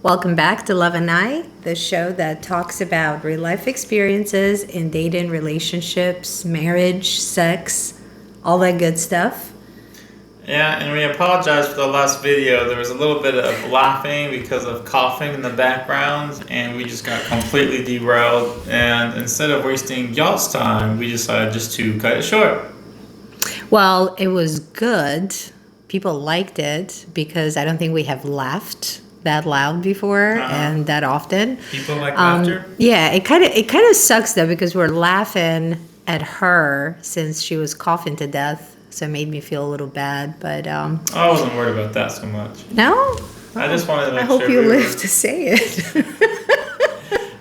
Welcome back to Love&I, the show that talks about real life experiences in dating, relationships, marriage, sex, all that good stuff. Yeah, and we apologize for the last video. There was a little bit of laughing because of coughing in the background, and we just got completely derailed. And instead of wasting y'all's time, we decided just to cut it short. Well, it was good. People liked it because I don't think we have laughed that loud before and that often. People like laughter? Yeah, it kind of sucks though because we're laughing at her since she was coughing to death. So it made me feel a little bad, but I wasn't worried about that so much. No? I just wanted to make I hope sure you live to say it.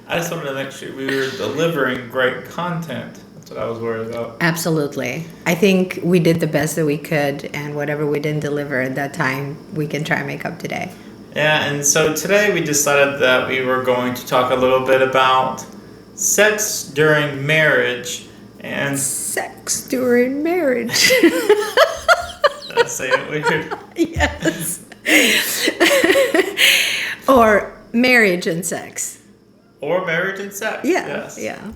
I just wanted to make sure we were delivering great content. That's what I was worried about. Absolutely. I think we did the best that we could, and whatever we didn't deliver at that time, we can try and make up today. Yeah, and so today we decided that we were going to talk a little bit about sex during marriage and sex during marriage. Did I say it weird? Yes. Or marriage and sex. Or marriage and sex. Yeah. Yes. Yeah.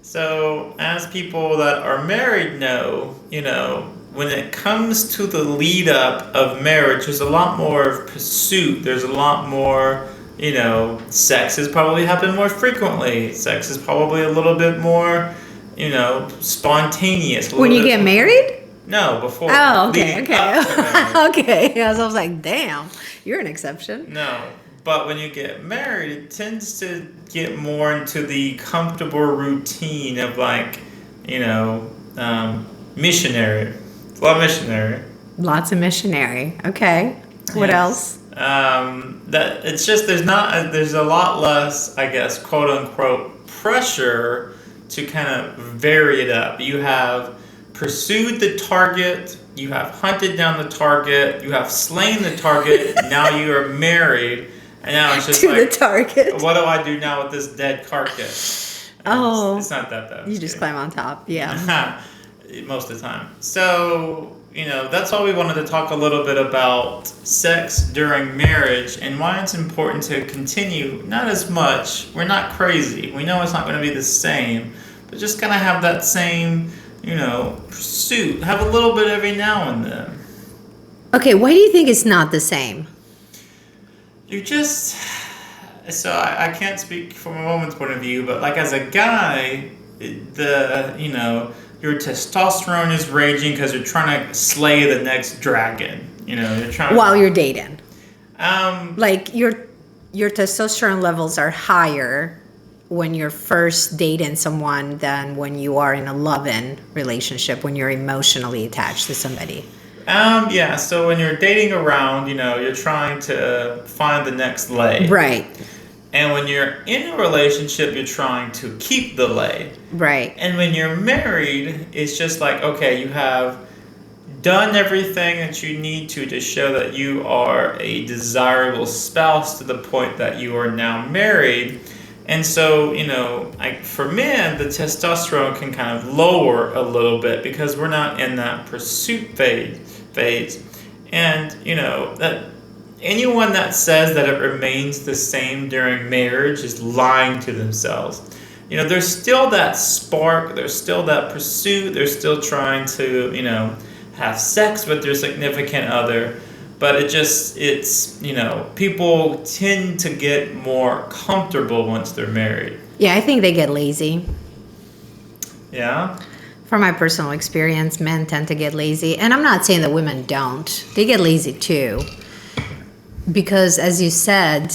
So, as people that are married know, when it comes to the lead up of marriage, there's a lot more pursuit. There's a lot more, sex has probably happened more frequently. Sex is probably a little bit more, spontaneous. When you get married? No, before. Oh, okay. Okay. I was like, damn, you're an exception. No. But when you get married, it tends to get more into the comfortable routine of missionary. A lot of missionary. Lots of missionary. Okay. What else? That it's just there's a lot less, I guess, quote unquote, pressure to kind of vary it up. You have pursued the target, you have hunted down the target, you have slain the target, now you are married, and now it's just to the target. What do I do now with this dead carcass? It's not that bad. You just climb on top, yeah. Most of the time. So, that's why we wanted to talk a little bit about sex during marriage and why it's important to continue. Not as much. We're not crazy. We know it's not going to be the same, but just kind of have that same, pursuit. Have a little bit every now and then. Okay, why do you think it's not the same? So I can't speak from a woman's point of view, but as a guy, your testosterone is raging because you're trying to slay the next dragon. You're trying while you're dating. Your testosterone levels are higher when you're first dating someone than when you are in a love-in relationship, when you're emotionally attached to somebody. Yeah, so when you're dating around, you're trying to find the next lay. Right. And when you're in a relationship, you're trying to keep the lay. Right. And when you're married, it's just okay, you have done everything that you need to show that you are a desirable spouse to the point that you are now married. And so, for men, the testosterone can kind of lower a little bit because we're not in that pursuit phase. And, that anyone that says that it remains the same during marriage is lying to themselves. There's still that spark, there's still that pursuit, they're still trying to, have sex with their significant other. But people tend to get more comfortable once they're married. Yeah, I think they get lazy. Yeah? From my personal experience, men tend to get lazy. And I'm not saying that women don't. They get lazy too. Because as you said,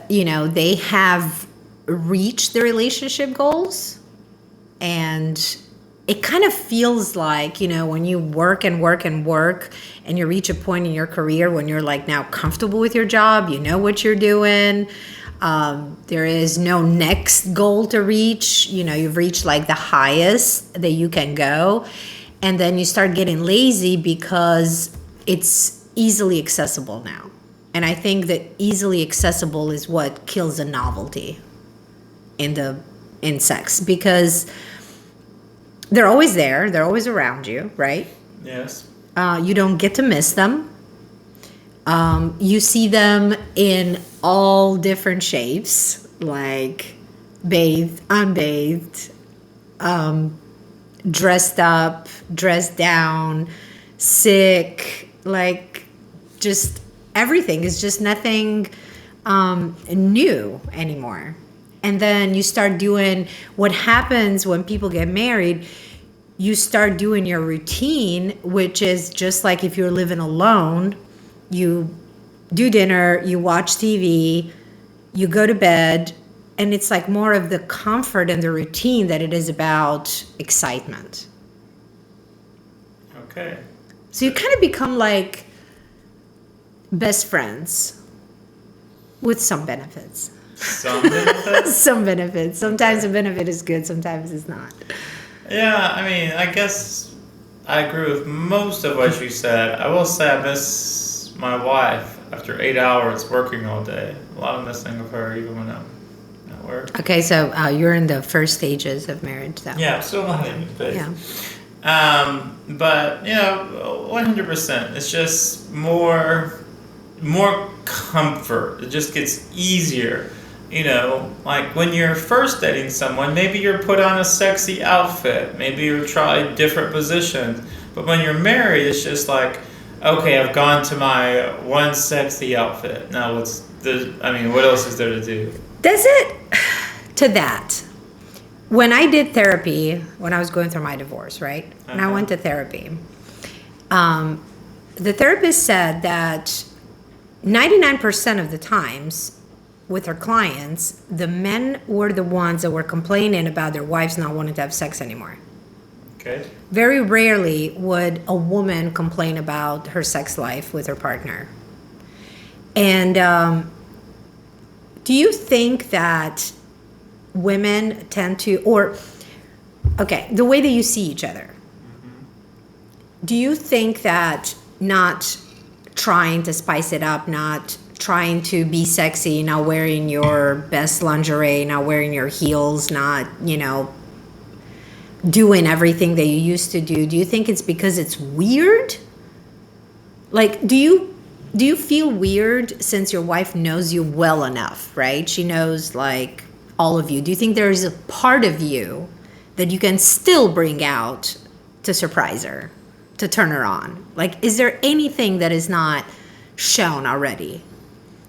they have reached the relationship goals. And it kind of feels like, when you work and work and work and you reach a point in your career when you're now comfortable with your job, you know what you're doing. There is no next goal to reach. You've reached the highest that you can go. And then you start getting lazy because it's easily accessible now. And I think that easily accessible is what kills the novelty in sex, because they're always there. They're always around you, right? Yes. You don't get to miss them. You see them in all different shapes, like bathed, unbathed, dressed up, dressed down, sick, like just everything is just nothing new anymore. And then you start doing what happens when people get married. You start doing your routine, which is just like if you're living alone. You do dinner, you watch TV, you go to bed, and it's like more of the comfort and the routine that it is about excitement. Okay. So you kind of become like best friends with some benefits. Some benefits? Some benefits. Sometimes a benefit is good, sometimes it's not. Yeah, I mean, I guess I agree with most of what you said. I will say I miss my wife after 8 hours working all day. A lot of missing of her even when I'm at work. Okay, so you're in the first stages of marriage, though. Yeah, I'm still not in phase. Yeah. But 100%. It's just more comfort. It just gets easier. Like when you're first dating someone, maybe you're put on a sexy outfit. Maybe you try different positions. But when you're married, it's just like, okay, I've gone to my one sexy outfit. Now what else is there to do? Does it to that? When I did therapy, when I was going through my divorce, right? And I went to therapy. The therapist said that 99% of the times with her clients, the men were the ones that were complaining about their wives not wanting to have sex anymore. Okay. Very rarely would a woman complain about her sex life with her partner. And do you think that women tend to, the way that you see each other, do you think that not trying to spice it up, not trying to be sexy, not wearing your best lingerie, not wearing your heels, not, doing everything that you used to do you think it's because it's weird? Like, do you feel weird since your wife knows you well enough, right? She knows like all of you. Do you think there is a part of you that you can still bring out to surprise her, to turn her on? Like, is there anything that is not shown already?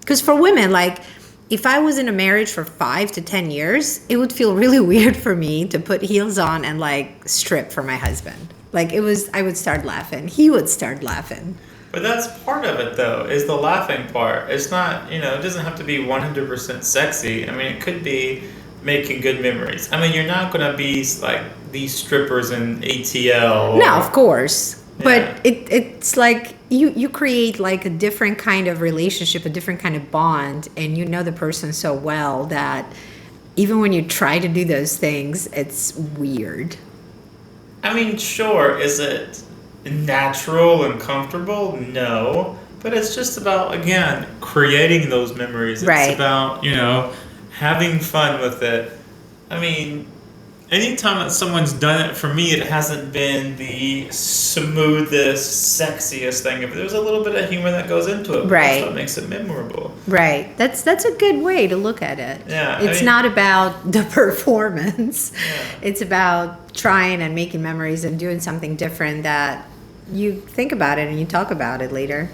Because for women, like, if I was in a marriage for 5 to 10 years, it would feel really weird for me to put heels on and like strip for my husband. Like I would start laughing. He would start laughing. But that's part of it, though, is the laughing part. It's not, it doesn't have to be 100% sexy. I mean, it could be making good memories. I mean, you're not going to be like these strippers in ATL. No, of course. Yeah. But it's like you create like a different kind of relationship, a different kind of bond, and you know the person so well that even when you try to do those things, it's weird. I mean, sure, is it natural and comfortable? No. But it's just about, again, creating those memories. Right. It's about, having fun with it. I mean, anytime that someone's done it, for me, it hasn't been the smoothest, sexiest thing. If there's a little bit of humor that goes into it, right, that's what makes it memorable. Right. That's a good way to look at it. Yeah. It's not about the performance. Yeah. It's about trying and making memories and doing something different that you think about it and you talk about it later.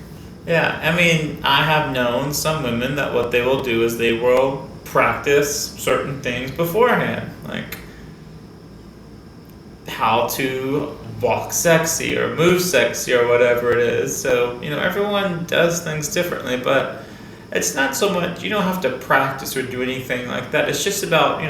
Yeah. I mean, I have known some women that what they will do is they will practice certain things beforehand. Like how to walk sexy or move sexy or whatever it is. So, everyone does things differently, but it's not so much, you don't have to practice or do anything like that. It's just about,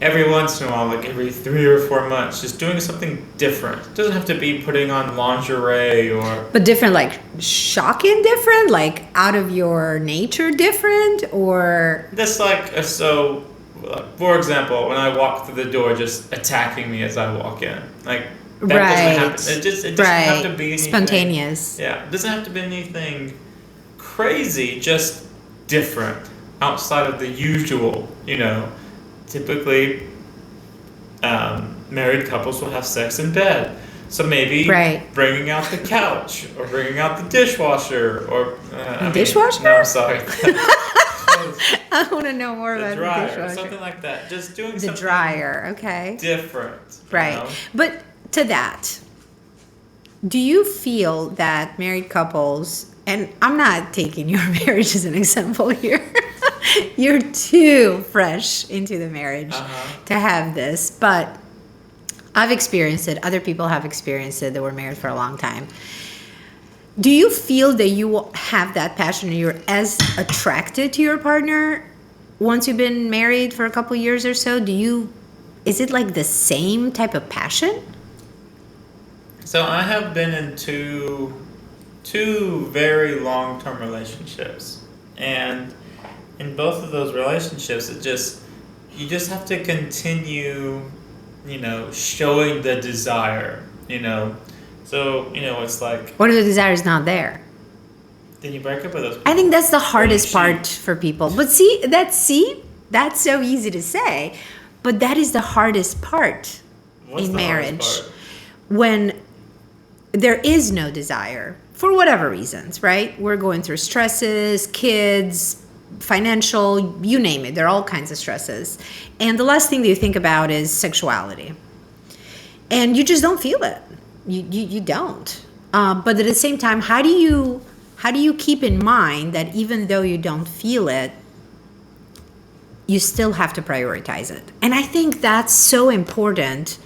every once in a while, like every 3 or 4 months, just doing something different. It doesn't have to be putting on lingerie or... But different, like shocking different, like out of your nature different, or... Just like, for example, when I walk through the door, just attacking me as I walk in. Like, that doesn't happen. It doesn't have to be anything... Spontaneous. Yeah, it doesn't have to be anything crazy, just different, outside of the usual, Typically, married couples will have sex in bed. So maybe Right. bringing out the couch or bringing out the dishwasher or Dishwasher? No, I'm sorry. I want to know more The about the dryer, dishwasher. something like that. Just doing The something dryer, okay. different. Right. Know? But to that, do you feel that married couples, and I'm not taking your marriage as an example here, you're too fresh into the marriage to have this, but I've experienced it. Other people have experienced it that were married for a long time. Do you feel that you have that passion and you're as attracted to your partner once you've been married for a couple years or so? Is it like the same type of passion? So I have been in two very long-term relationships, and in both of those relationships, you just have to continue, showing the desire, So it's like, What if the desire is not there? then you break up with those people. I think that's the hardest part for people. But that's so easy to say, but that is the hardest part What's in the hardest marriage. part? When there is no desire, for whatever reasons, right? We're going through stresses, kids, financial, you name it. There are all kinds of stresses. And the last thing that you think about is sexuality. And you just don't feel it. You don't. But at the same time, how do you keep in mind that even though you don't feel it, you still have to prioritize it? And I think that's so important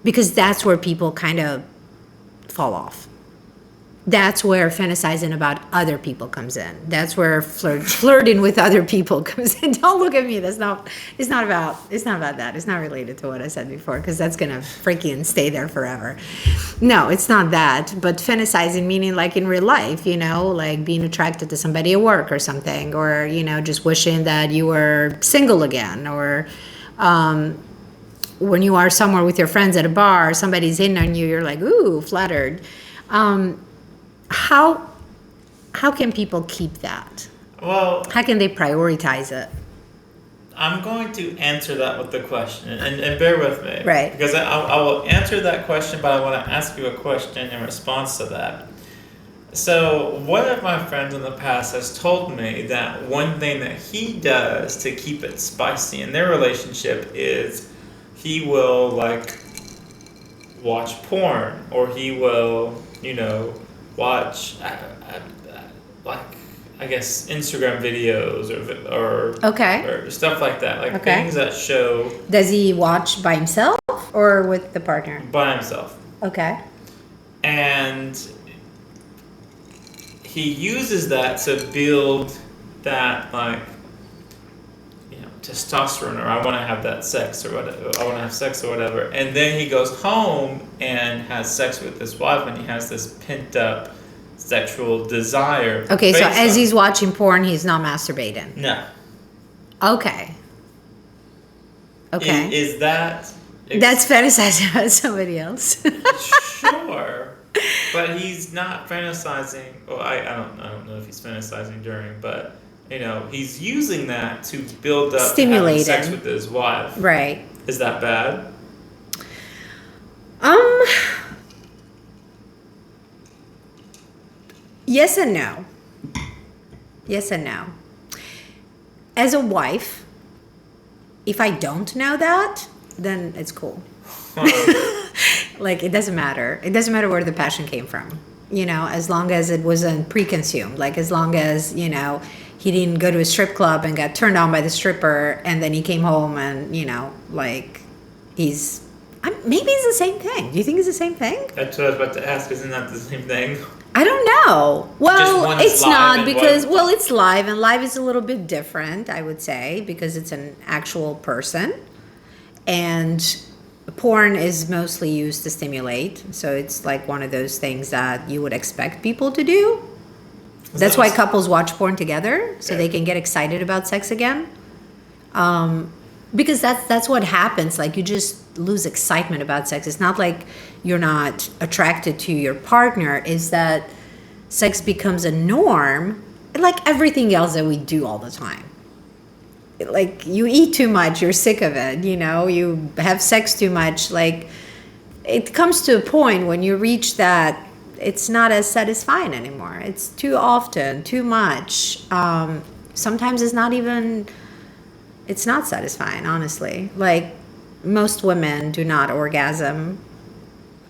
because that's where people kind of fall off. That's where fantasizing about other people comes in. That's where flirting with other people comes in. Don't look at me. It's not about that. It's not related to what I said before because that's going to freaking stay there forever. No, it's not that. But fantasizing meaning like in real life, like being attracted to somebody at work or something, or, just wishing that you were single again, or when you are somewhere with your friends at a bar, somebody's in on you, you're like, ooh, flattered. How can people keep that? Well, how can they prioritize it? I'm going to answer that with the question, and bear with me. Right. Because I will answer that question, but I want to ask you a question in response to that. So one of my friends in the past has told me that one thing that he does to keep it spicy in their relationship is he will, watch porn, or he will, watch, I guess, Instagram videos or stuff like that, things that show. Does he watch by himself or with the partner? By himself. Okay. And he uses that to build that, testosterone, or I want to have that sex, or whatever. I want to have sex or whatever. And then he goes home and has sex with his wife, and he has this pent up sexual desire. Okay, so as he's watching porn, he's not masturbating. No. Okay. Is that? That's fantasizing about somebody else. Sure, but he's not fantasizing. Well, I don't know if he's fantasizing during, but. He's using that to build up having sex with his wife. Right. Is that bad? Yes and no. Yes and no. As a wife, if I don't know that, then it's cool. It doesn't matter. It doesn't matter where the passion came from. As long as it wasn't pre-consumed. As long as, he didn't go to a strip club and got turned on by the stripper, and then he came home and, maybe it's the same thing. Do you think it's the same thing? That's what I was about to ask. Isn't that the same thing? I don't know. Well, it's not because, it's live, and live is a little bit different, I would say, because it's an actual person. And porn is mostly used to stimulate. So it's like one of those things that you would expect people to do. That's why couples watch porn together, so they can get excited about sex again. Because that's what happens. You just lose excitement about sex. It's not like you're not attracted to your partner. It's that sex becomes a norm, like everything else that we do all the time. You eat too much, you're sick of it. You have sex too much. it comes to a point when you reach that it's not as satisfying anymore. It's too often, too much. Sometimes it's not satisfying, honestly. Like, most women do not orgasm,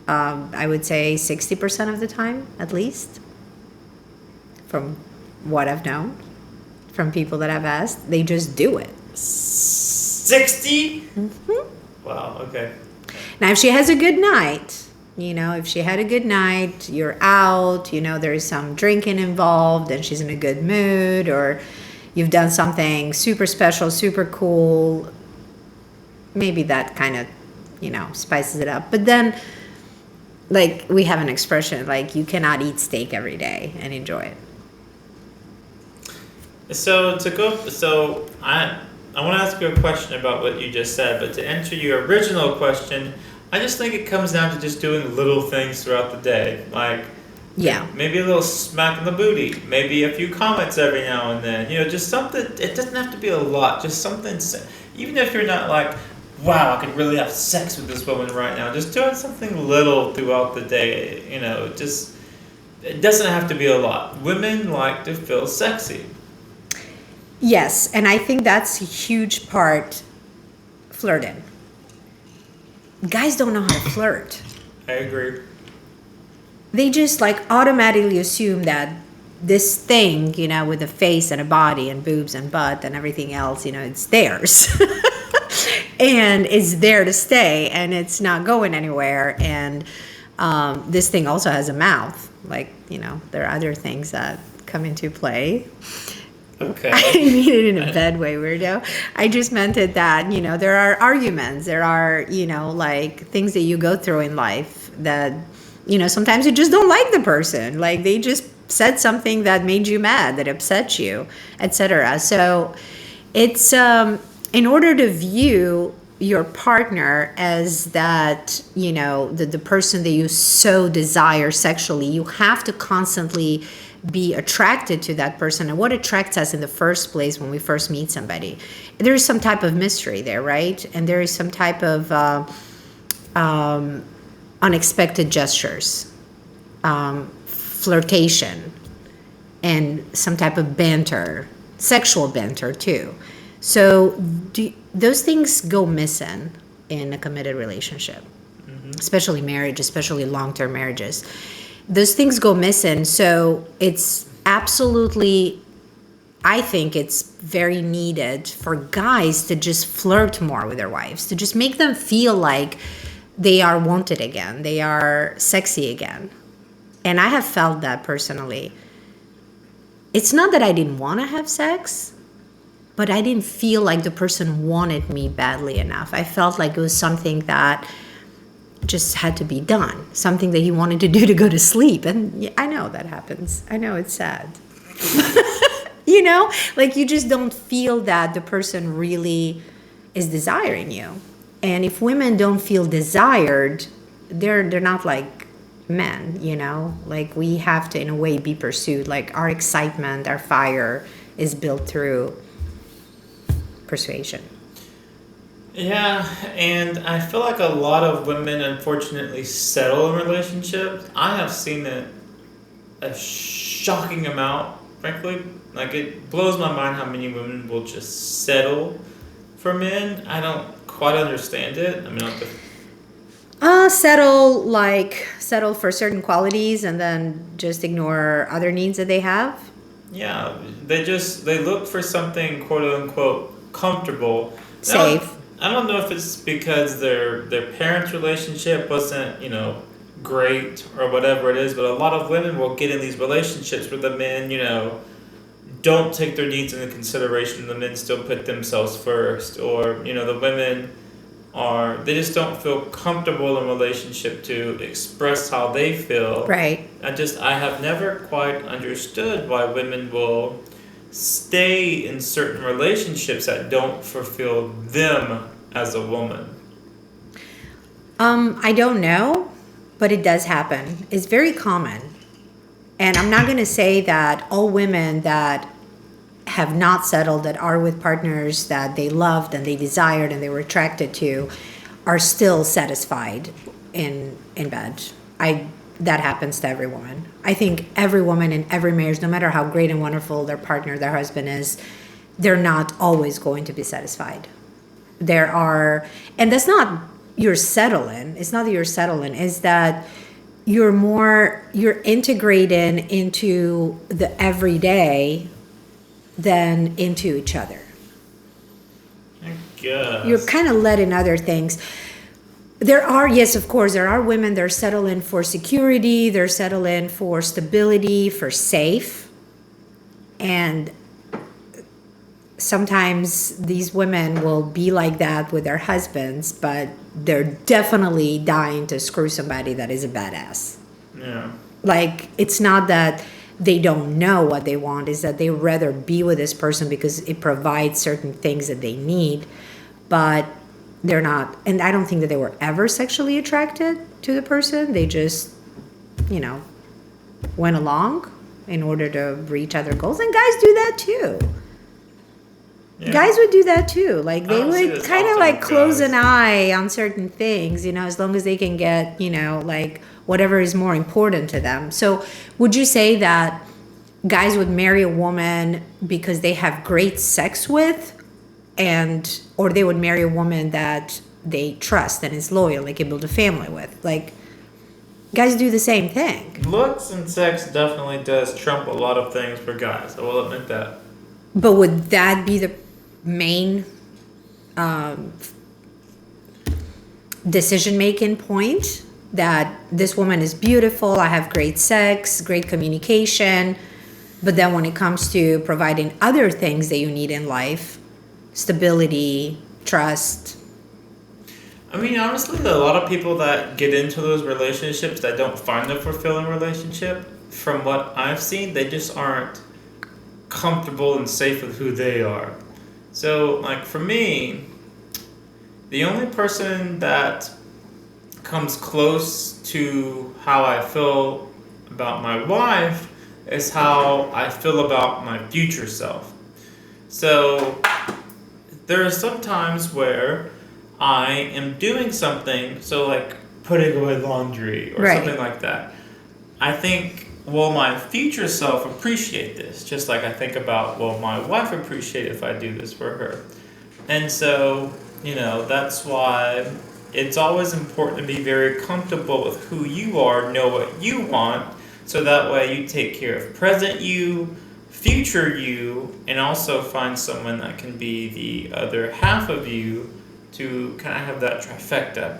I would say 60% of the time, at least, from what I've known, from people that I've asked. They just do it. 60? Wow, okay. Now, if she has a good night, if she had a good night, you're out, there's some drinking involved and she's in a good mood, or you've done something super special, super cool, maybe that kind of, spices it up. But then, like, we have an expression, like, you cannot eat steak every day and enjoy it. So I want to ask you a question about what you just said, but to answer your original question, I just think it comes down to just doing little things throughout the day, like maybe a little smack in the booty, maybe a few comments every now and then, just something. It doesn't have to be a lot, just something. Even if you're not like, wow, I could really have sex with this woman right now, just doing something little throughout the day, just, it doesn't have to be a lot. Women like to feel sexy. Yes, and I think that's a huge part, flirting. Guys don't know how to flirt. I agree. They just like automatically assume that this thing, with a face and a body and boobs and butt and everything else, it's theirs. And it's there to stay, and it's not going anywhere. And this thing also has a mouth. Like, there are other things that come into play. Okay. I didn't mean it in a bad way, weirdo. I just meant it that, there are arguments. There are, like, things that you go through in life that, sometimes you just don't like the person. Like, they just said something that made you mad, that upset you, etc. So it's, in order to view your partner as that, the person that you so desire sexually, you have to constantly be attracted to that person. And what attracts us in the first place when we first meet somebody? There is some type of mystery there, right? And there is some type of unexpected gestures, flirtation, and some type of banter, sexual banter too. So those things go missing in a committed relationship, especially marriage, especially long-term marriages. Those things go missing. So it's absolutely, I think it's very needed for guys to just flirt more with their wives, to just make them feel like they are wanted again, they are sexy again. And I have felt that personally. It's not that I didn't want to have sex, but I didn't feel like the person wanted me badly enough. I felt like it was something that just had to be done, something that he wanted to do to go to sleep. And I know that happens. I know it's sad. Like, you just don't feel that the person really is desiring you. And if women don't feel desired, they're not like men, like, we have to in a way be pursued. Like, our excitement, our fire is built through persuasion. Yeah, and I feel like a lot of women unfortunately settle in relationships. I have seen it a shocking amount, frankly. Like, it blows my mind how many women will just settle for men. I don't quite understand it. I mean, settle for certain qualities and then just ignore other needs that they have. Yeah, they look for something quote unquote comfortable, safe. I don't know if it's because their parents' relationship wasn't, great or whatever it is, but a lot of women will get in these relationships where the men, don't take their needs into consideration. The men still put themselves first, or, the women they just don't feel comfortable in relationship to express how they feel. Right. I have never quite understood why women will stay in certain relationships that don't fulfill them as a woman. I don't know, but it does happen. It's very common. And I'm not going to say that all women that have not settled, that are with partners that they loved and they desired and they were attracted to, are still satisfied. in bed. That happens to every woman. I think every woman in every marriage, no matter how great and wonderful their partner, their husband is, they're not always going to be satisfied. There are, and that's not you're settling. It's not that you're settling. It's that you're integrating into the everyday than into each other. I guess. You're kind of letting other things. There are, yes, of course, there are women that are settling for security, they're settling for stability, for safe. And sometimes these women will be like that with their husbands, but they're definitely dying to screw somebody that is a badass. Yeah. Like, it's not that they don't know what they want, it's that they rather be with this person because it provides certain things that they need, but they're not. And I don't think that they were ever sexually attracted to the person. They just, went along in order to reach other goals. And guys do that too. Yeah. Guys would do that too. Like, they would kind of like close an eye on certain things, as long as they can get, like whatever is more important to them. So would you say that guys would marry a woman because they have great sex with, or they would marry a woman that they trust and is loyal, they can build a family with? Like, guys do the same thing. Looks and sex definitely does trump a lot of things for guys. I will admit that. But would that be the main decision-making point? That this woman is beautiful, I have great sex, great communication, but then when it comes to providing other things that you need in life, stability, trust. I mean, honestly, a lot of people that get into those relationships that don't find a fulfilling relationship, from what I've seen, they just aren't comfortable and safe with who they are. So, like, for me, the only person that comes close to how I feel about my wife is how I feel about my future self. So there are some times where I am doing something, so like putting away laundry or something like that. I think, will my future self appreciate this? Just like I think about, will my wife appreciate if I do this for her? And so, that's why it's always important to be very comfortable with who you are, know what you want, so that way you take care of present you, future you, and also find someone that can be the other half of you to kind of have that trifecta.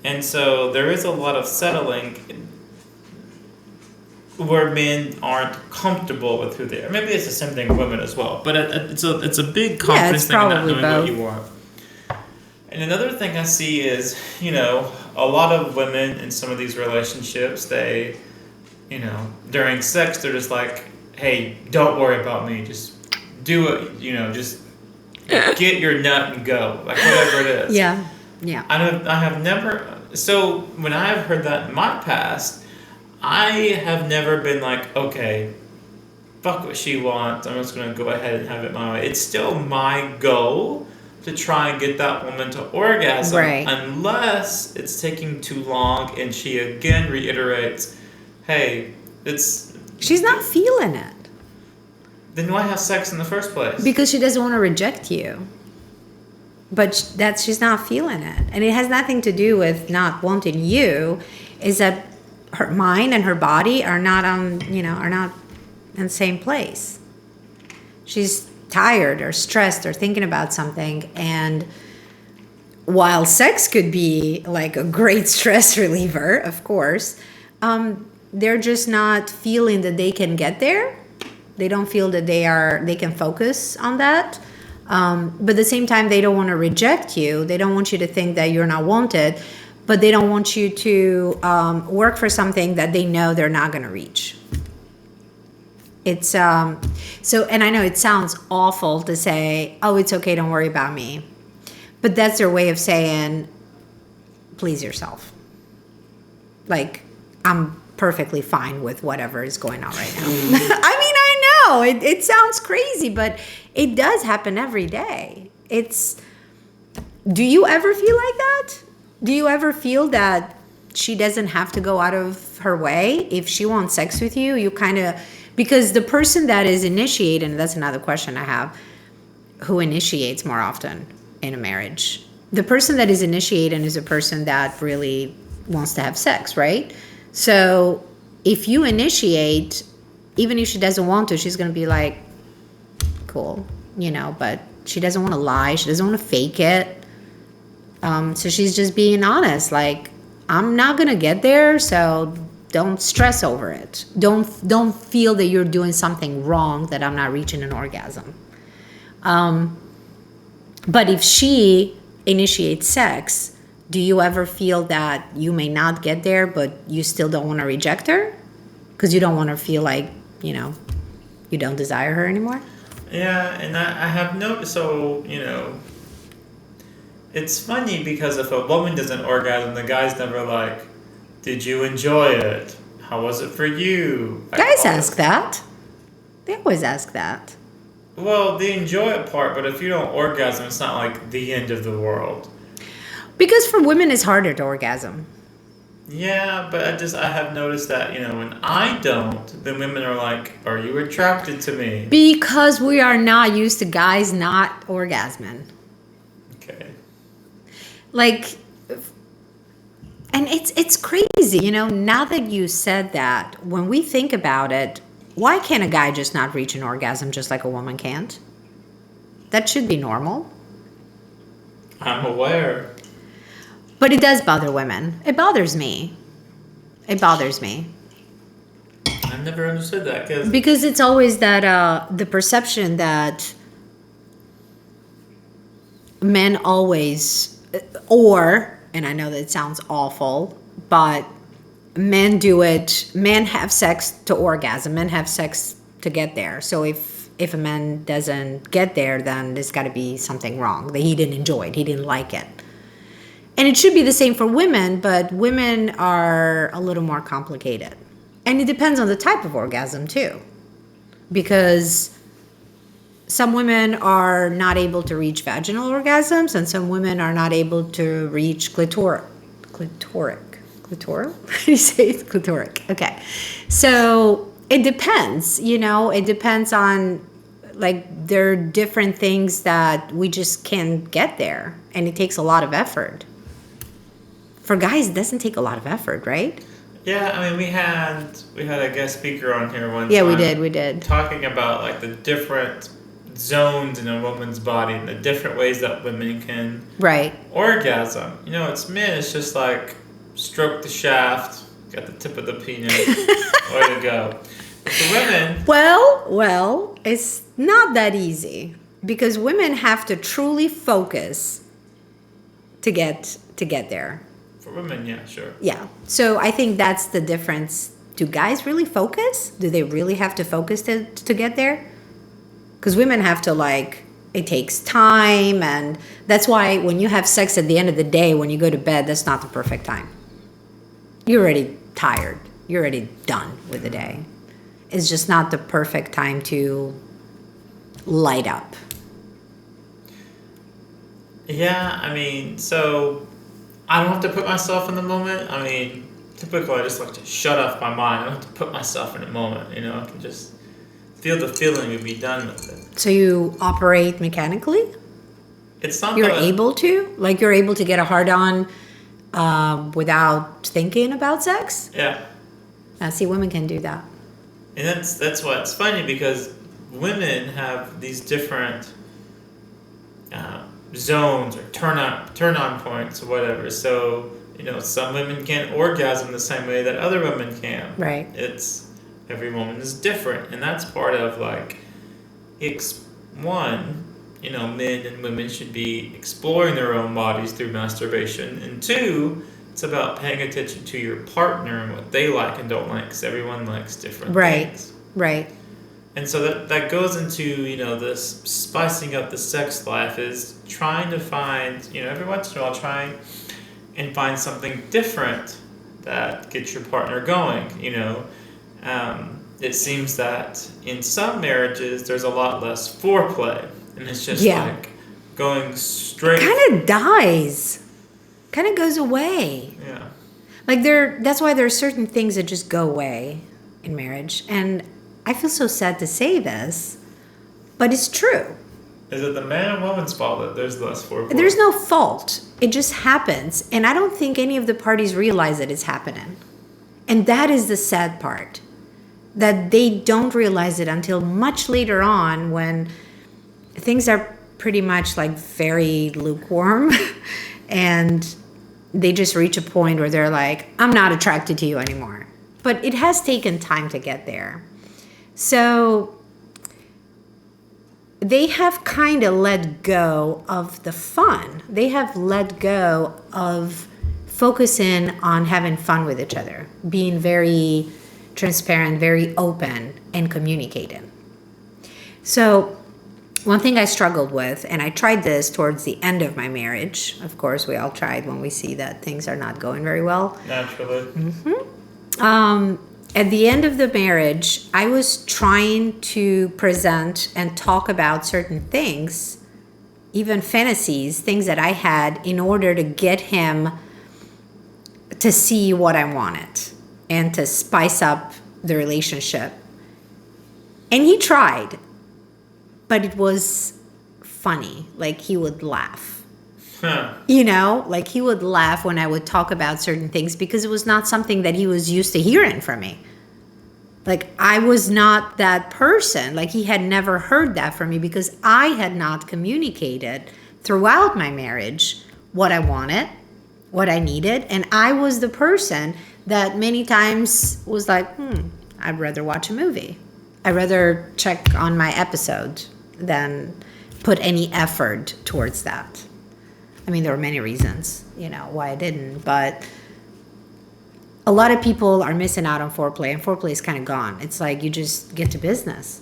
And so there is a lot of settling where men aren't comfortable with who they are. Maybe it's the same thing with women as well, but it's a big confidence thing in not knowing what you want. And another thing I see is, a lot of women in some of these relationships, they, during sex, they're just like, hey, don't worry about me. Just do it, just get your nut and go. Like, whatever it is. Yeah. I have never, so when I have heard that in my past, I have never been like, okay, fuck what she wants. I'm just going to go ahead and have it my way. It's still my goal to try and get that woman to orgasm, unless it's taking too long and she again reiterates, hey, she's not feeling it. Then why have sex in the first place? Because she doesn't want to reject you. But she's not feeling it. And it has nothing to do with not wanting you. Is that her mind and her body are not are not in the same place. She's tired or stressed or thinking about something, and while sex could be like a great stress reliever, of course, they're just not feeling that they can get there. They don't feel that they can focus on that. But at the same time, they don't want to reject you. They don't want you to think that you're not wanted, but they don't want you to work for something that they know they're not going to reach. It's and I know it sounds awful to say, oh, it's okay, don't worry about me. But that's their way of saying, please yourself. Like, I'm perfectly fine with whatever is going on right now. I mean, I know it sounds crazy, but it does happen every day. Do you ever feel like that? Do you ever feel that she doesn't have to go out of her way. If she wants sex with you, you kind of, because the person that is initiating, and that's another question I have, who initiates more often in a marriage? The person that is initiating is a person that really wants to have sex, right? So if you initiate, even if she doesn't want to, she's going to be like, cool, but she doesn't want to lie. She doesn't want to fake it. So she's just being honest. Like, I'm not going to get there, so don't stress over it. Don't feel that you're doing something wrong, that I'm not reaching an orgasm. But if she initiates sex, do you ever feel that you may not get there, but you still don't want to reject her? Because you don't want to feel like, you don't desire her anymore? Yeah, and I have noticed, so, it's funny because if a woman doesn't orgasm, the guy's never like, did you enjoy it? How was it for you? Guys ask that. They always ask that. Well, they enjoy it part, but if you don't orgasm, it's not like the end of the world. Because for women, it's harder to orgasm. Yeah, but I have noticed that, when I don't, then women are like, are you attracted to me? Because we are not used to guys not orgasming. Okay. Like, and it's crazy, now that you said that, when we think about it, why can't a guy just not reach an orgasm just like a woman can't? That should be normal. I'm aware. But it does bother women. It bothers me. I've never understood that. Because it's always that the perception that men always, and I know that it sounds awful, but men do it. Men have sex to orgasm. Men have sex to get there. So if a man doesn't get there, then there's got to be something wrong. That he didn't enjoy it. He didn't like it. And it should be the same for women, but women are a little more complicated. And it depends on the type of orgasm too. Because some women are not able to reach vaginal orgasms, and some women are not able to reach clitoric. How do you say it? Clitoric. Okay. So it depends, it depends on, like, there are different things that we just can't get there. And it takes a lot of effort. For guys, it doesn't take a lot of effort, right? Yeah, I mean, we had a guest speaker on here one time. Yeah, we did. Talking about, like, the different zones in a woman's body and the different ways that women can orgasm. It's men, it's just like stroke the shaft, got the tip of the penis, way to go. But for women, well, it's not that easy, because women have to truly focus to get there. For women, yeah, sure. Yeah. So I think that's the difference. Do guys really focus? Do they really have to focus to get there? Because women have to, it takes time, and that's why when you have sex at the end of the day, when you go to bed, that's not the perfect time. You're already tired. You're already done with the day. It's just not the perfect time to light up. Yeah, I mean, so I don't have to put myself in the moment. I mean, typically I just like to shut off my mind. I don't have to put myself in the moment, I can just feel the feeling and be done with it. So you operate mechanically? It's not You're able to? Like, you're able to get a hard-on without thinking about sex? Yeah. Now, see, women can do that. And that's why it's funny, because women have these different zones or turn on points or whatever. So, some women can't orgasm the same way that other women can. Right. Every woman is different, and that's part of men and women should be exploring their own bodies through masturbation, and 2, it's about paying attention to your partner and what they like and don't like, because everyone likes different things. Right. And so that goes into, this spicing up the sex life, is trying to find, every once in a while, try and find something different that gets your partner going, It seems that in some marriages, there's a lot less foreplay, and it's just going straight. Kind of dies. Kind of goes away. Yeah. Like that's why there are certain things that just go away in marriage. And I feel so sad to say this, but it's true. Is it the man or woman's fault that there's less foreplay? There's no fault. It just happens. And I don't think any of the parties realize that it's happening. And that is the sad part. That they don't realize it until much later on when things are pretty much like very lukewarm and they just reach a point where they're like, I'm not attracted to you anymore. But it has taken time to get there. So they have kind of let go of the fun. They have let go of focusing on having fun with each other, being very transparent, very open, and communicating. So one thing I struggled with, and I tried this towards the end of my marriage. Of course, we all tried when we see that things are not going very well. Naturally. At the end of the marriage, I was trying to present and talk about certain things, even fantasies, things that I had, in order to get him to see what I wanted and to spice up the relationship. And he tried, but it was funny. Like, he would laugh. You know, like he would laugh when I would talk about certain things because it was not something that he was used to hearing from me. Like, I was not that person. Like, he had never heard that from me because I had not communicated throughout my marriage what I wanted, what I needed. And I was the person that many times was like, I'd rather watch a movie. I'd rather check on my episode than put any effort towards that. I mean, there were many reasons, why I didn't. But a lot of people are missing out on foreplay, and foreplay is kind of gone. It's like you just get to business.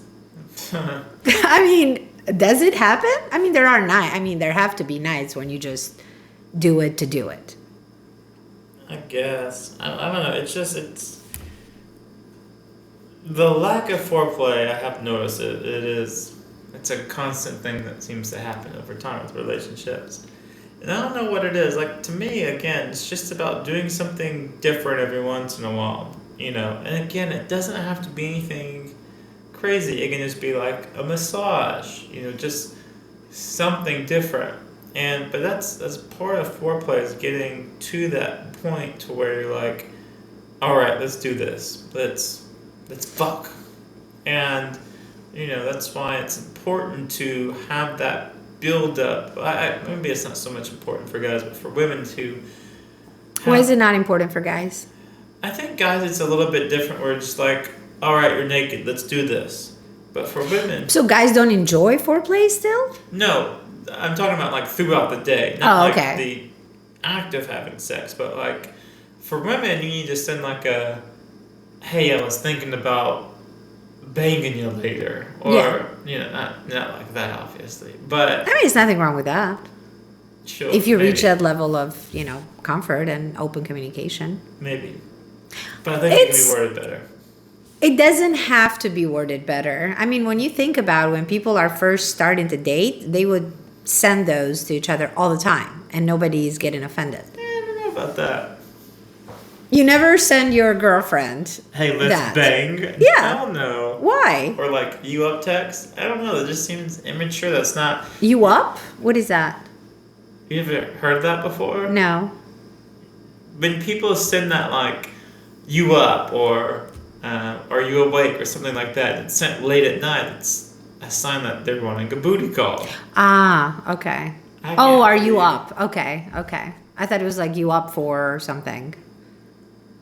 I mean, does it happen? I mean, there are nights. I mean, there have to be nights when you just do it to do it. I guess. I don't know. It's the lack of foreplay. I have noticed it's a constant thing that seems to happen over time with relationships. And I don't know what it is. Like, to me, again, it's just about doing something different every once in a while, And again, it doesn't have to be anything crazy. It can just be like a massage, just something different. But that's part of foreplay, is getting to that point to where you're like, all right, let's do this. Let's fuck. And that's why it's important to have that build up. Maybe it's not so much important for guys, but for women to. Why is it not important for guys? I think guys, it's a little bit different. Where it's just like, all right, you're naked, let's do this. But for women, so guys don't enjoy foreplay still? No, I'm talking about like throughout the day, not like the act of having sex, but like for women, you need to send like a, hey, I was thinking about banging you later, or not like that, obviously, but I mean, there's nothing wrong with that. Sure, if you reach that level of comfort and open communication, maybe. But I think it can be worded better. It doesn't have to be worded better. I mean, when you think about when people are first starting to date, they would send those to each other all the time, and nobody's getting offended. I don't know about that. You never send your girlfriend, hey, let's bang? Yeah. Hell no. Why? Or like, you up text? I don't know. It just seems immature. That's not... You up? What is that? You ever heard that before? No. When people send that, like, you up, or are you awake, or something like that, it's sent late at night, it's a sign that they're wanting a booty call. Ah, okay. Oh, are you up? Okay. I thought it was like you up for or something.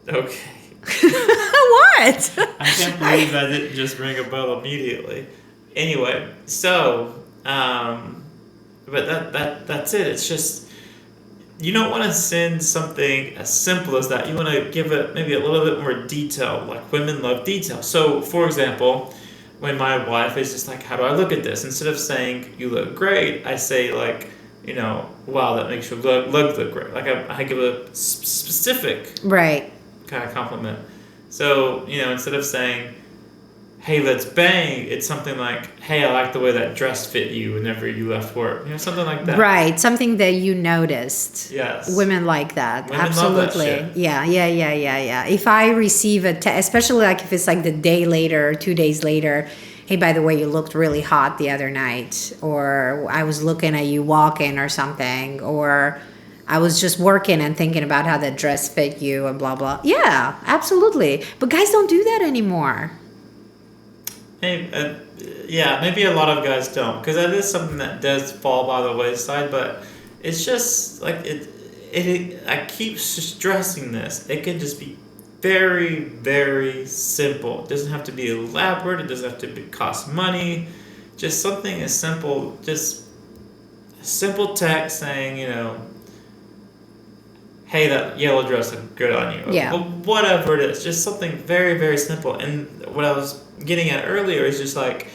Okay. What? I can't believe that didn't just ring a bell immediately. Anyway, so, but that's it. It's just, you don't want to send something as simple as that. You want to give it maybe a little bit more detail. Like, women love detail. So, for example, when my wife is just like, how do I look at this? Instead of saying, you look great, I say, like, wow, that makes your legs look great. Like, I give a specific right kind of compliment. So, instead of saying, hey, let's bang. It's something like, hey, I like the way that dress fit you whenever you left work. Something like that. Right, something that you noticed. Yes. Women like that. Women Absolutely. love that shit. Yeah. If I receive especially like if it's like the day later, 2 days later, hey, by the way, you looked really hot the other night, or I was looking at you walking or something, or I was just working and thinking about how that dress fit you and blah blah. Yeah, absolutely. But guys don't do that anymore. Hey, yeah, maybe a lot of guys don't, because that is something that does fall by the wayside. But it's just like I keep stressing this. It can just be very, very simple. It doesn't have to be elaborate. It doesn't have to cost money. Just something as simple, just a simple text saying, hey, that yellow dress looked good on you. Yeah. Or whatever it is, just something very, very simple. And what I was getting at earlier is just like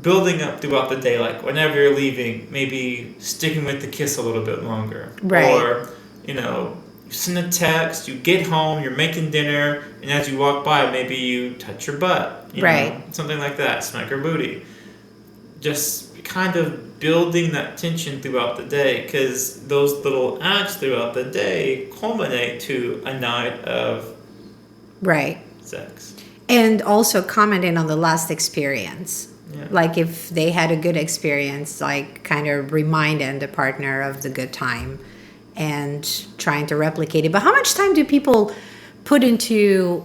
building up throughout the day. Like whenever you're leaving, maybe sticking with the kiss a little bit longer. Right. Or, you send a text, you get home, you're making dinner, and as you walk by, maybe you touch your butt. Something like that, smack her booty. Just kind of building that tension throughout the day, because those little acts throughout the day culminate to a night of sex. And also commenting on the last experience. Yeah. Like if they had a good experience, like kind of reminding the partner of the good time and trying to replicate it. But how much time do people put into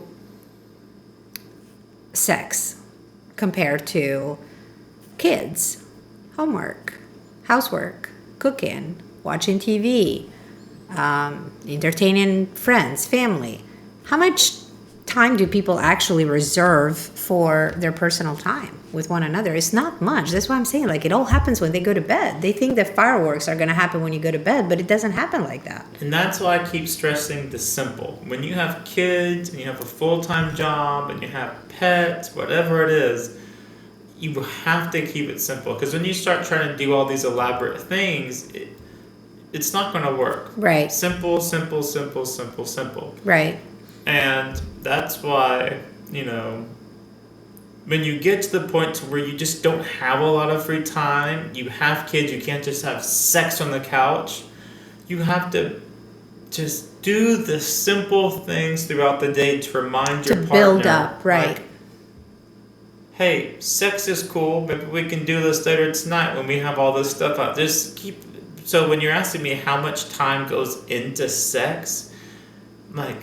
sex compared to kids, homework, housework, cooking, watching TV, entertaining friends, family? How much time do people actually reserve for their personal time with one another? It's not much. That's why I'm saying, like, it all happens when they go to bed. They think that fireworks are going to happen when you go to bed, but it doesn't happen like that. And that's why I keep stressing the simple. When you have kids and you have a full-time job and you have pets, whatever it is, you have to keep it simple. Because when you start trying to do all these elaborate things, it's not going to work. Right. Simple, simple, simple, simple, simple. Right. And that's why, when you get to the point to where you just don't have a lot of free time, you have kids, you can't just have sex on the couch. You have to just do the simple things throughout the day to remind your partner. To build up, right. Like, hey, sex is cool, maybe we can do this later tonight when we have all this stuff out. So when you're asking me how much time goes into sex, like,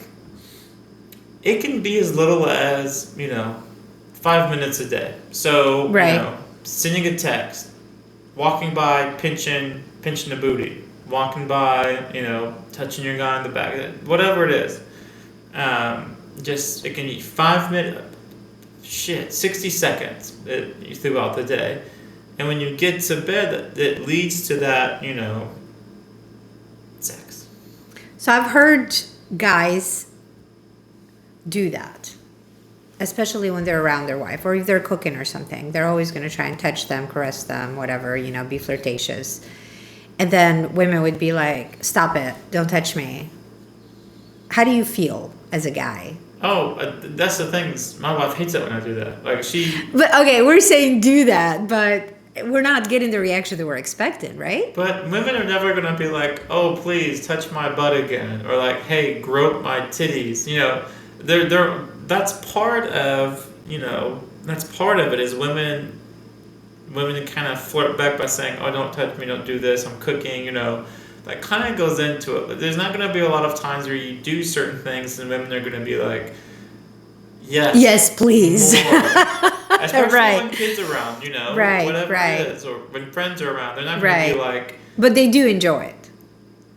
it can be as little as, 5 minutes a day. So, sending a text, walking by, pinching the booty, walking by, touching your guy in the back, whatever it is. It can be 5 minutes, 60 seconds throughout the day. And when you get to bed, it leads to that, sex. So I've heard guys do that, especially when they're around their wife or if they're cooking or something. They're always going to try and touch them, caress them, whatever, be flirtatious. And then women would be like, stop it, don't touch me. How do you feel as a guy? Oh, that's the thing. My wife hates it when I do that. Like But okay, we're saying do that, but we're not getting the reaction that we're expecting, right? But women are never gonna be like, oh, please touch my butt again, or like, hey, grope my titties. That's part of it. Is women kind of flirt back by saying, oh, don't touch me, don't do this, I'm cooking. That kind of goes into it. But there's not going to be a lot of times where you do certain things and women are going to be like, yes, please. Especially right. when kids are around, right, whatever right. it is, or when friends are around, they're not going to be like. But they do enjoy it.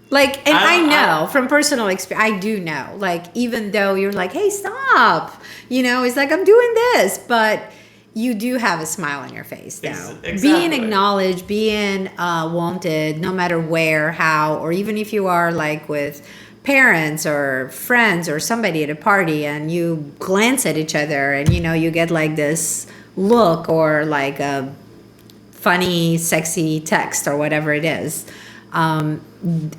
Like, and I know from personal experience, I do know, like, even though you're like, hey, stop, it's like, I'm doing this, but you do have a smile on your face, though. Exactly. Being acknowledged, being wanted, no matter where, how, or even if you are like with parents or friends or somebody at a party and you glance at each other and, you get like this look or like a funny, sexy text or whatever it is.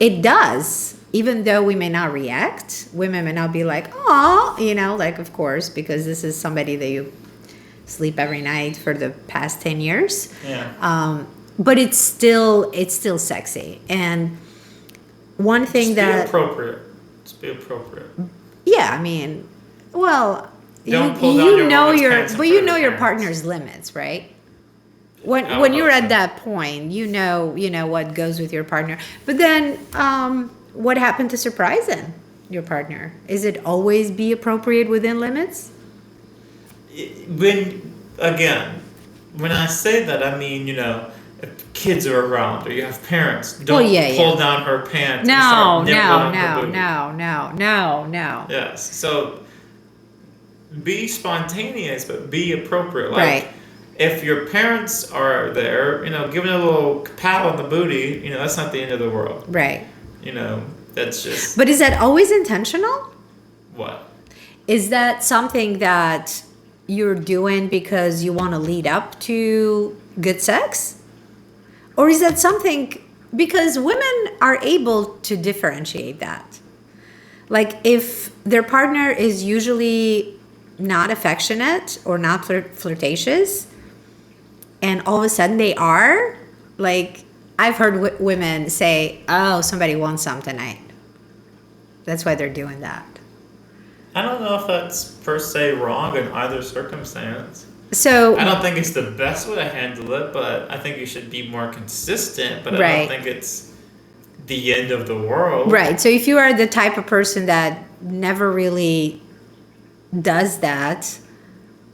It does, even though we may not react, women may not be like, oh, like, of course, because this is somebody that you sleep every night for the past 10 years. Yeah. But it's still sexy. And one thing Just be that appropriate. Just be appropriate. yeah, I mean, well, Don't pull down your woman's pants in but front you of know your your parents. partner's limits, right? When I would you're hope at so. that point, you know what goes with your partner. But then, what happened to surprising your partner? Is it always be appropriate within limits? When I say that, I mean, if kids are around or you have parents, Well, don't yeah, pull yeah. down her pants and No, start nibbling no, on her no, booty. no. Yes. So be spontaneous, but be appropriate. Like, Right. if your parents are there, giving a little pat on the booty, that's not the end of the world. Right. That's just But is that always intentional? what? Is that something that you're doing because you want to lead up to good sex? Or is that something because women are able to differentiate that? Like if their partner is usually not affectionate or not flirtatious, and all of a sudden they are, like I've heard women say, "Oh, somebody wants some tonight." That's why they're doing that. I don't know if that's per se wrong in either circumstance. So I don't think it's the best way to handle it, but I think you should be more consistent. But I Right. don't think it's the end of the world. right. So if you are the type of person that never really does that,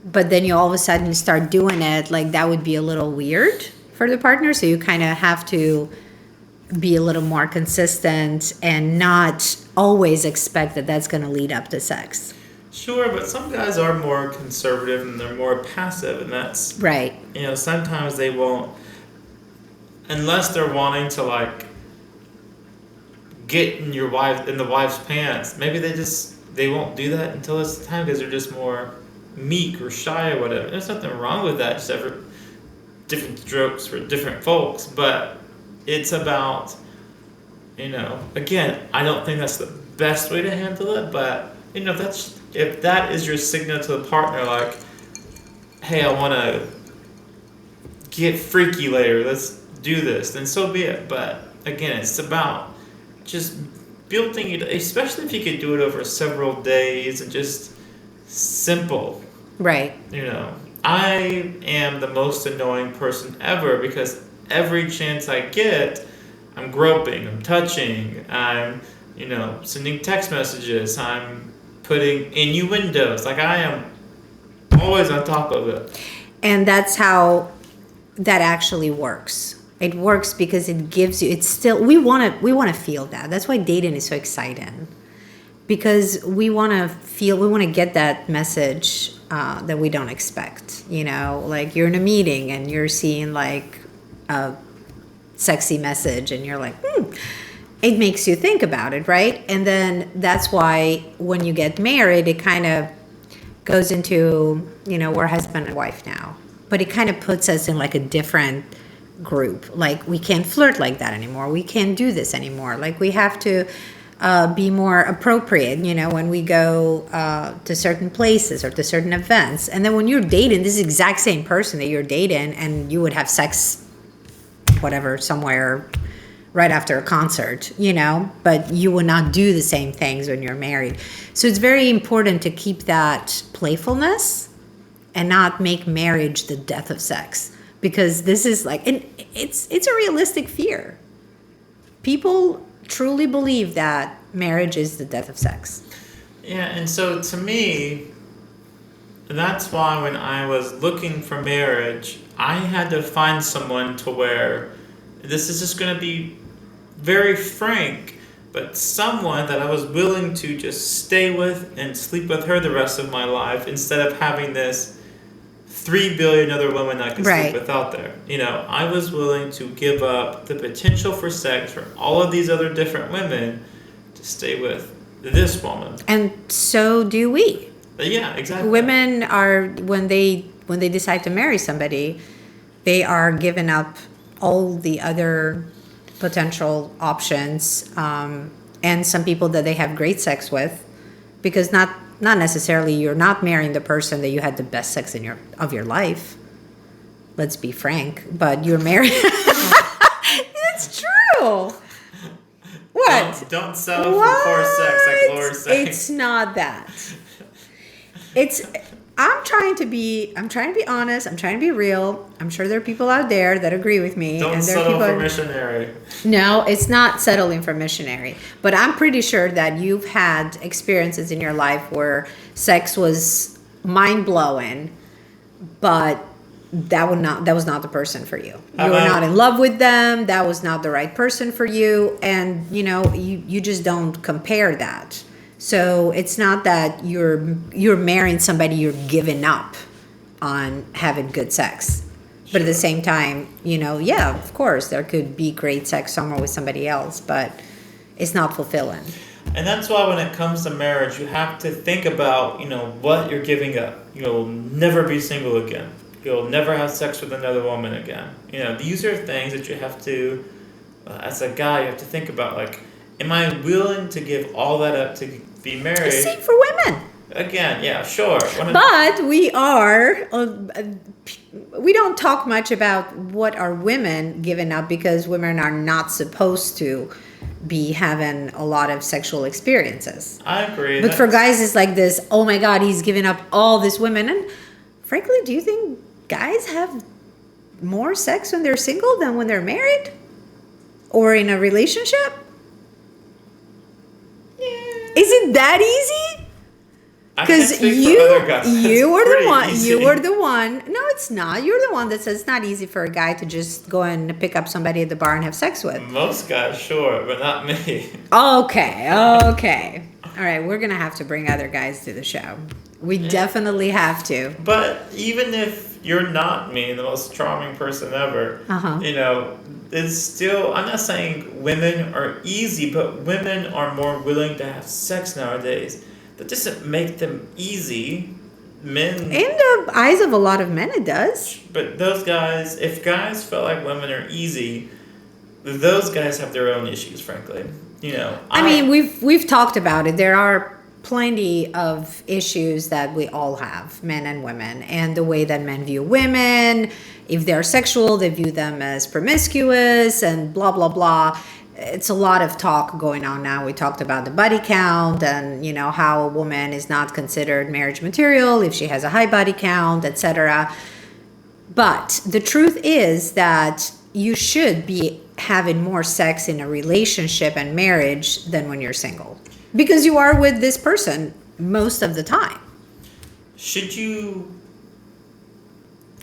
but then you all of a sudden start doing it, like that would be a little weird for the partner. So you kind of have to be a little more consistent and not always expect that that's going to lead up to sex. Sure, but some guys are more conservative and they're more passive, and that's Right. sometimes they won't, unless they're wanting to like get in the wife's pants. Maybe they won't do that until it's time because they're just more meek or shy or whatever. There's nothing wrong with that. Just different strokes for different folks, but it's about again, I don't think that's the best way to handle it, but if that is your signal to the partner, like, hey, I want to get freaky later, let's do this, then so be it. But again, it's about just building it, especially if you could do it over several days and just simple. Right. I am the most annoying person ever because every chance I get, I'm groping, I'm touching, I'm, sending text messages, I'm putting innuendos. Like I am always on top of it. And that's how that actually works. It works because it gives you, it's still, we want to feel that. That's why dating is so exciting. Because we want to get that message that we don't expect. Like you're in a meeting and you're seeing like a sexy message and you're like, it makes you think about it, right? And then that's why when you get married, it kind of goes into, we're husband and wife now. But it kind of puts us in like a different group. Like we can't flirt like that anymore. We can't do this anymore. Like we have to be more appropriate, when we go to certain places or to certain events. And then when you're dating, this is the exact same person that you're dating, and you would have sex, whatever, somewhere right after a concert, but you will not do the same things when you're married. So it's very important to keep that playfulness and not make marriage the death of sex, because this is like, and it's a realistic fear. People truly believe that marriage is the death of sex. Yeah, and so to me, that's why when I was looking for marriage, I had to find someone to where this is just going to be very frank, but someone that I was willing to just stay with and sleep with her the rest of my life instead of having this 3 billion other women I could Right. sleep with out there. I was willing to give up the potential for sex for all of these other different women to stay with this woman. And so do we. Yeah, exactly. Women are, when they decide to marry somebody, they are giving up all the other potential options, and some people that they have great sex with, because not not necessarily you're not marrying the person that you had the best sex of your life. Let's be frank, but you're married. It's true. What? Don't settle for poor sex like Laura's saying. It's not that. It's I'm trying to be honest, I'm trying to be real. I'm sure there are people out there that agree with me. Don't and there settle are for people, missionary. No, it's not settling for missionary. But I'm pretty sure that you've had experiences in your life where sex was mind blowing, but that was not the person for you. You were not in love with them. That was not the right person for you. And you just don't compare that. So it's not that you're marrying somebody you're giving up on having good sex. But at the same time, yeah, of course, there could be great sex somewhere with somebody else, but it's not fulfilling. And that's why when it comes to marriage, you have to think about, what you're giving up. You'll never be single again. You'll never have sex with another woman again. These are things that you have to, as a guy, you have to think about. Like, am I willing to give all that up to be married? The same for women. Again, yeah, sure. But we don't talk much about what are women giving up, because women are not supposed to be having a lot of sexual experiences. I agree. But for guys, it's like this, oh my God, he's giving up all this women. And frankly, do you think guys have more sex when they're single than when they're married? Or in a relationship? Yeah. Is it that easy? Because you were the one. Easy. You were the one. No, it's not. You're the one that says it's not easy for a guy to just go and pick up somebody at the bar and have sex with. Most guys, sure, but not me. Okay. All right, we're gonna have to bring other guys to the show. We definitely have to. But even if you're not me, the most charming person ever, it's still, I'm not saying women are easy, but women are more willing to have sex nowadays. That doesn't make them easy. Men... In the eyes of a lot of men, it does. But those guys, if guys feel like women are easy, those guys have their own issues, frankly. I mean, we've talked about it. There are plenty of issues that we all have, men and women, and the way that men view women. If they're sexual, they view them as promiscuous and blah, blah, blah. It's a lot of talk going on now. We talked about the body count and, how a woman is not considered marriage material if she has a high body count, etc. But the truth is that you should be having more sex in a relationship and marriage than when you're single, because you are with this person most of the time. Should you,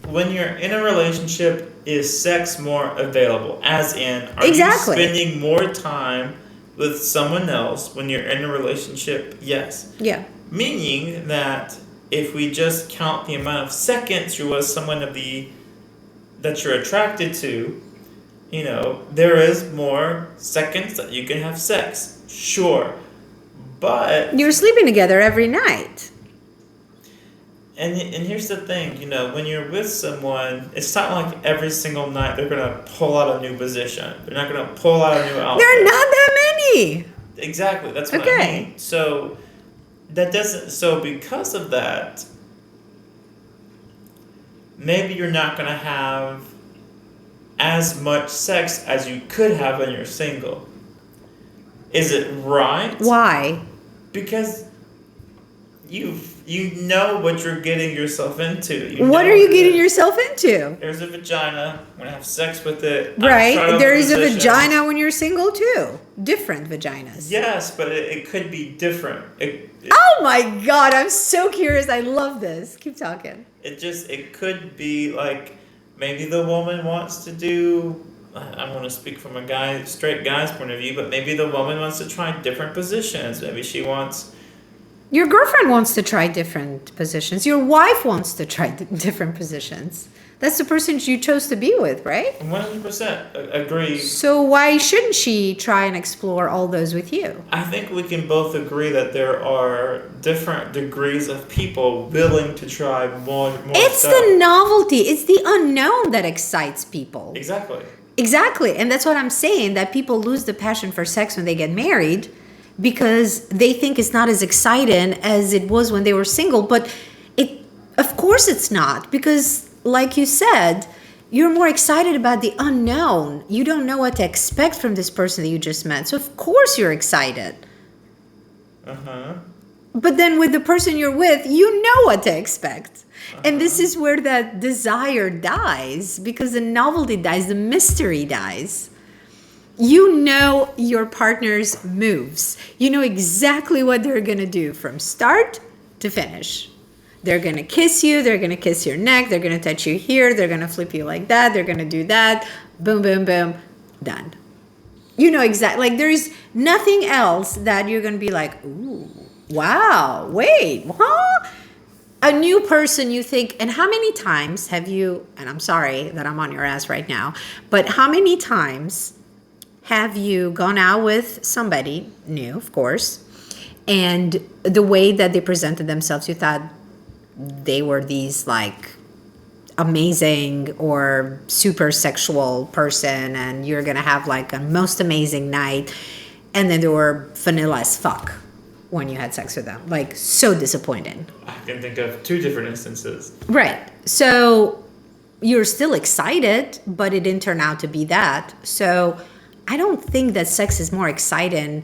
when you're in a relationship, is sex more available? As in, are you spending more time with someone else when you're in a relationship? Yes. Yeah. Meaning that if we just count the amount of seconds you're with someone that you're attracted to, there is more seconds that you can have sex. Sure. But you're sleeping together every night. And here's the thing, when you're with someone, it's not like every single night they're going to pull out a new position. They're not going to pull out a new outfit. There are not that many. Exactly. That's what I mean. So because of that, maybe you're not going to have as much sex as you could have when you're single. Is it right? Why? Because you know what you're getting yourself into. What are you getting yourself into? There's a vagina. I'm going to have sex with it. Right. There is a vagina when you're single, too. Different vaginas. Yes, but it could be different. Oh, my God. I'm so curious. I love this. Keep talking. It could be like maybe the woman wants to do... I'm going to speak from a straight guy's point of view, but maybe the woman wants to try different positions. Maybe she wants... Your girlfriend wants to try different positions. Your wife wants to try different positions. That's the person you chose to be with, right? 100% agree. So why shouldn't she try and explore all those with you? I think we can both agree that there are different degrees of people willing to try more It's stuff. the novelty. It's the unknown that excites people. Exactly. Exactly. And that's what I'm saying, that people lose the passion for sex when they get married, because they think it's not as exciting as it was when they were single. But of course it's not, because like you said, you're more excited about the unknown. You don't know what to expect from this person that you just met. So of course you're excited. Uh-huh. But then with the person you're with, you know what to expect. And this is where that desire dies, because the novelty dies, the mystery dies. You know your partner's moves. You know exactly what they're going to do from start to finish. They're going to kiss you. They're going to kiss your neck. They're going to touch you here. They're going to flip you like that. They're going to do that. Boom, boom, boom. Done. You know exactly. Like, there's nothing else that you're going to be like, ooh, wow, wait, huh? A new person, you think, and how many times have you, and I'm sorry that I'm on your ass right now, but how many times have you gone out with somebody new, of course, and the way that they presented themselves, you thought they were these like amazing or super sexual person, and you're gonna have like a most amazing night, and then they were vanilla as fuck when you had sex with them, like so disappointing. I can think of 2 different instances. Right. So you're still excited, but it didn't turn out to be that. So I don't think that sex is more exciting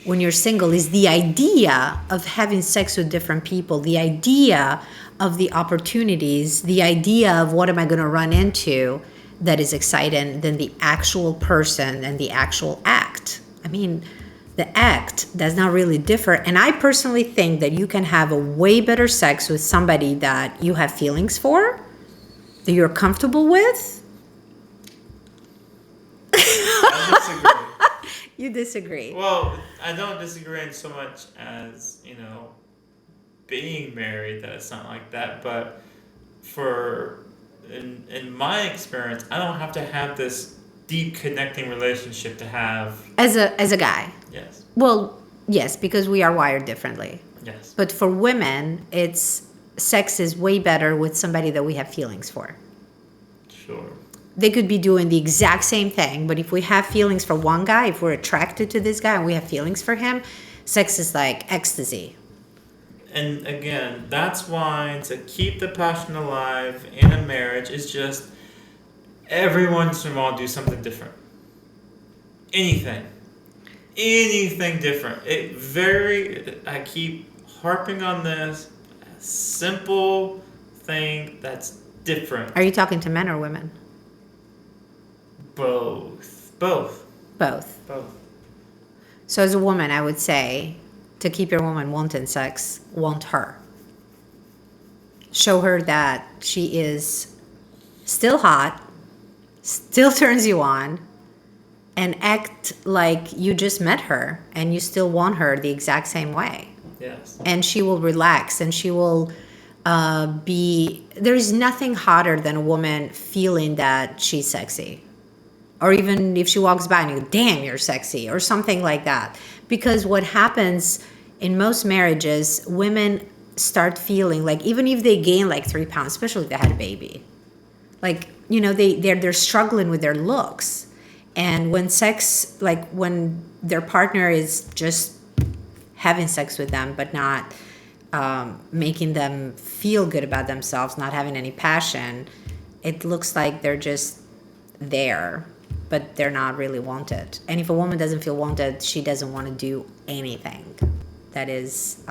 when you're single. Is the idea of having sex with different people, the idea of the opportunities, the idea of what am I going to run into, that is exciting than the actual person and the actual act. I mean, the act does not really differ. And I personally think that you can have a way better sex with somebody that you have feelings for, that you're comfortable with. I disagree. You disagree. Well, I don't disagree in so much as, being married, that it's not like that, but in my experience, I don't have to have this deep connecting relationship to have. As a guy. Yes. Well, yes, because we are wired differently. Yes. But for women, sex is way better with somebody that we have feelings for. Sure. They could be doing the exact same thing, but if we have feelings for one guy, if we're attracted to this guy and we have feelings for him, sex is like ecstasy. And again, that's why to keep the passion alive in a marriage is just every once in a while do something different. Anything different. I keep harping on this simple thing that's different. Are you talking to men or women? Both. Both. So as a woman, I would say, to keep your woman wanting sex, want her. Show her that she is still hot, still turns you on, and act like you just met her and you still want her the exact same way. Yes. And she will relax, and she will there's nothing hotter than a woman feeling that she's sexy. Or even if she walks by and you go, damn, you're sexy, or something like that. Because what happens in most marriages, women start feeling like, even if they gain like 3 pounds, especially if they had a baby, like, they're struggling with their looks. And when when their partner is just having sex with them, but not making them feel good about themselves, not having any passion, it looks like they're just there, but they're not really wanted. And if a woman doesn't feel wanted, she doesn't want to do anything that is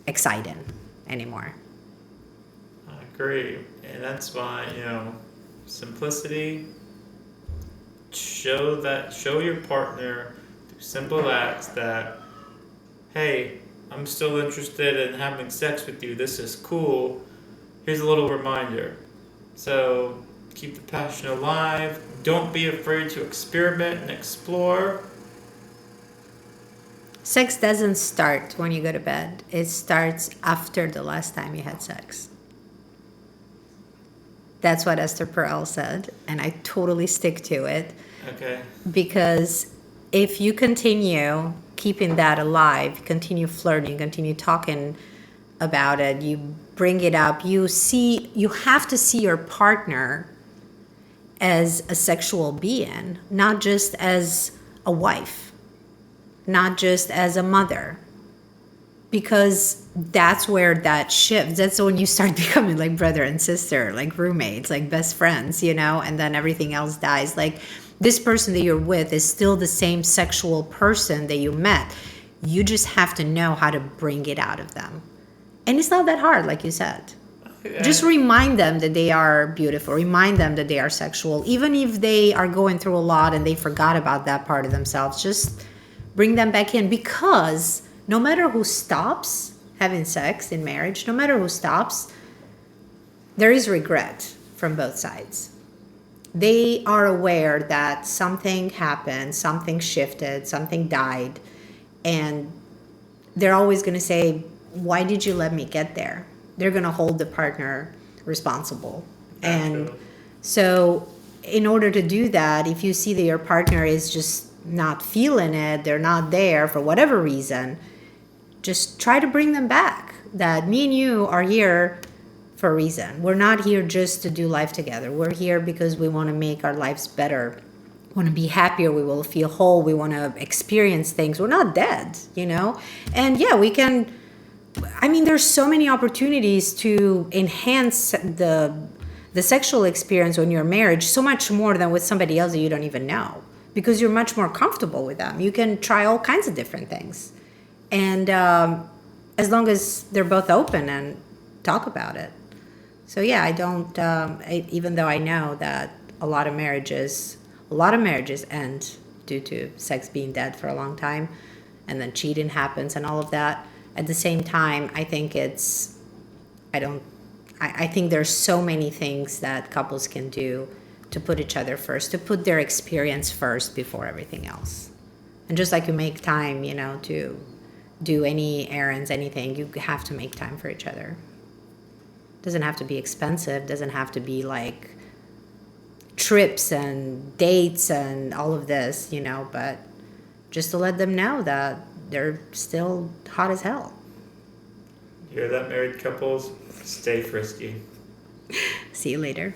exciting anymore. I agree. And that's why, simplicity, show your partner through simple acts that, hey, I'm still interested in having sex with you. This is cool. Here's a little reminder. So keep the passion alive. Don't be afraid to experiment and explore. Sex doesn't start when you go to bed. It starts after the last time you had sex. That's what Esther Perel said, and I totally stick to it. Okay. Because if you continue keeping that alive, continue flirting, continue talking about it, you bring it up, you have to see your partner as a sexual being, not just as a wife. not just as a mother. Because that's where that shifts. That's when you start becoming like brother and sister, like roommates, like best friends, and then everything else dies. Like this person that you're with is still the same sexual person that you met. You just have to know how to bring it out of them. And it's not that hard, like you said. Just remind them that they are beautiful. Remind them that they are sexual. Even if they are going through a lot and they forgot about that part of themselves, just bring them back in. Because no matter who stops having sex in marriage, no matter who stops, there is regret from both sides. They are aware that something happened, something shifted, something died, and they're always going to say, why did you let me get there? They're going to hold the partner responsible. And so in order to do that, if you see that your partner is just not feeling it, they're not there for whatever reason, just try to bring them back. That me and you are here for a reason. We're not here just to do life together. We're here because we want to make our lives better. We want to be happier. We will feel whole. We want to experience things. We're not dead, And yeah, we can. I mean, there's so many opportunities to enhance the sexual experience when you're in marriage, so much more than with somebody else that you don't even know, because you're much more comfortable with them. You can try all kinds of different things. And as long as they're both open and talk about it. So yeah, I don't, even though I know that a lot of marriages end due to sex being dead for a long time, and then cheating happens and all of that. At the same time, I think I think there's so many things that couples can do to put each other first, to put their experience first before everything else. And just like you make time, to do any errands, anything, you have to make time for each other. Doesn't have to be expensive, doesn't have to be like trips and dates and all of this, but just to let them know that they're still hot as hell. You hear that, married couples? Stay frisky. See you later.